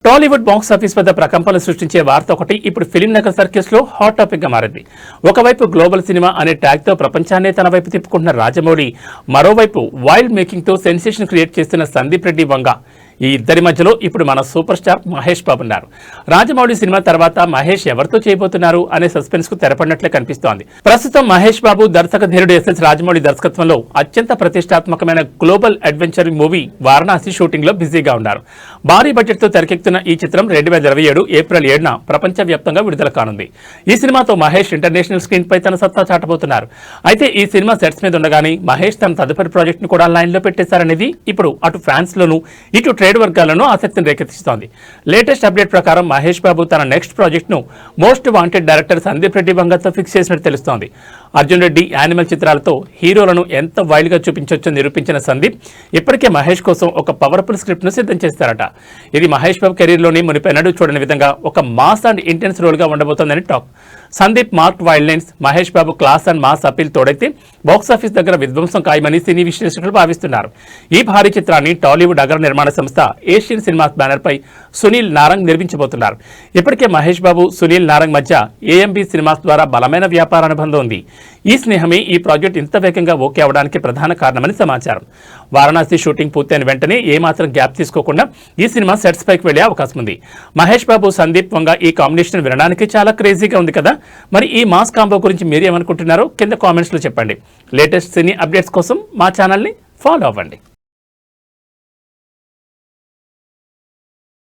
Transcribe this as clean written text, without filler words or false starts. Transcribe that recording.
Tollywood box office వద్ద ప్రకంపనలు సృష్టించే వార్త ఒకటి ఇప్పుడు ఫిలిం నగర్ సర్కిల్స్ లో హాట్ టాపిక్ గా మారింది. ఒకవైపు గ్లోబల్ సినిమా అనే ట్యాగ్ తో ప్రపంచాన్నే తన వైపు తిప్పుకుంటున్న రాజమౌళి, మరోవైపు వైల్డ్ మేకింగ్ తో సెన్సేషన్ క్రియేట్ చేస్తున్న సందీప్ రెడ్డి వంగ. ఈ ఇద్దరి మధ్యలో ఇప్పుడు మన సూపర్ స్టార్ మహేష్ బాబు ఉన్నారు. రాజమౌళి సినిమా తర్వాత మహేష్ ఎవరితో చేయబోతున్నారు అనే సస్పెన్స్ కు తెరపడినట్లే కనిపిస్తోంది. ప్రస్తుతం మహేష్ బాబు దర్శక ధీరుడు ఎస్ఎస్ రాజమౌళి దర్శకత్వంలో అత్యంత ప్రతిష్టాత్మకమైన global adventure movie Varanasi shooting లో బిజీగా ఉన్నారు. భారీ బడ్జెట్ తో తెరకెక్కుతున్న ఈ చిత్రం 2027 ఏప్రిల్ 7న ప్రపంచవ్యాప్తంగా విడుదల కానుంది. ఈ సినిమాతో మహేష్ ఇంటర్నేషనల్ స్క్రీన్ పై తన సత్తా చాటబోతున్నారు. అయితే ఈ సినిమా సెట్స్ మీద ఉండగానే మహేష్ తన తదుపరి ప్రాజెక్ట్ ను కూడా లైన్ లో పెట్టేశారనేది ఇప్పుడు అటు ఫ్యాన్స్ లోను ఇటు ట్రేడ్ వర్గాలను ఆసక్తిని రేకెత్తిస్తోంది. లేటెస్ట్ అప్డేట్ ప్రకారం మహేష్ బాబు తన నెక్స్ట్ ప్రాజెక్ట్ ను most wanted director Sandeep Reddy వంగతో ఫిక్స్ చేసినట్టు తెలుస్తోంది. అర్జున్ రెడ్డి యానిమల్ చిత్రాలతో హీరోలను ఎంత వైల్డ్ గా చూపించొచ్చో నిరూపించిన సందీప్ ఇప్పటికే మహేష్ కోసం ఒక పవర్ఫుల్ స్క్రిప్ట్ ను సిద్ధం చేస్తారట. ఇది మహేష్ బాబు కెరీర్ లోని మునిపెన్నడూ చూడని విధంగా ఒక మాస్ అండ్ ఇంటెన్స్ రోల్ గా ఉండబోతోందని talk. Sandeep mark wild lines, Mahesh Babu class and mass appeal తోడైతే బాక్సాఫీస్ దగ్గర విధ్వంసం ఖాయమని సినీ విశ్లేషకులు భావిస్తున్నారు. ఈ భారీ చిత్రాన్ని టాలీవుడ్ అగ్ర నిర్మాణ సంస్థ ఏషియన్ సినిమాస్ బ్యానర్ పై సునీల్ నారంగ్ నిర్మించబోతున్నారు. ఇప్పటికే మహేష్ బాబు, సునీల్ నారంగ్ మధ్య ఏఎంబీ సినిమాస్ ద్వారా బలమైన వ్యాపార అనుబంధం ఉంది. ఈ స్నేహమే ఈ ప్రాజెక్ట్ ఇంత వేగంగా ఓకే అవడానికి ప్రధాన కారణమని సమాచారం. వారణాసి షూటింగ్ పూర్తయిన వెంటనే ఏమాత్రం గ్యాప్ తీసుకోకుండా ఈ సినిమా సెట్స్ పైకి వెళ్లే అవకాశం ఉంది. మహేష్ బాబు, సందీప్ వంగ ఈ కాంబినేషన్ వినడానికి చాలా క్రేజీగా ఉంది కదా. మరి ఈ మాస్ కాంబో గురించి మీరు ఏమనుకుంటున్నారో కింద కామెంట్స్ లో చెప్పండి. లేటెస్ట్ సినీ అప్డేట్స్ కోసం మా ఛానల్ని ఫాలో అవ్వండి.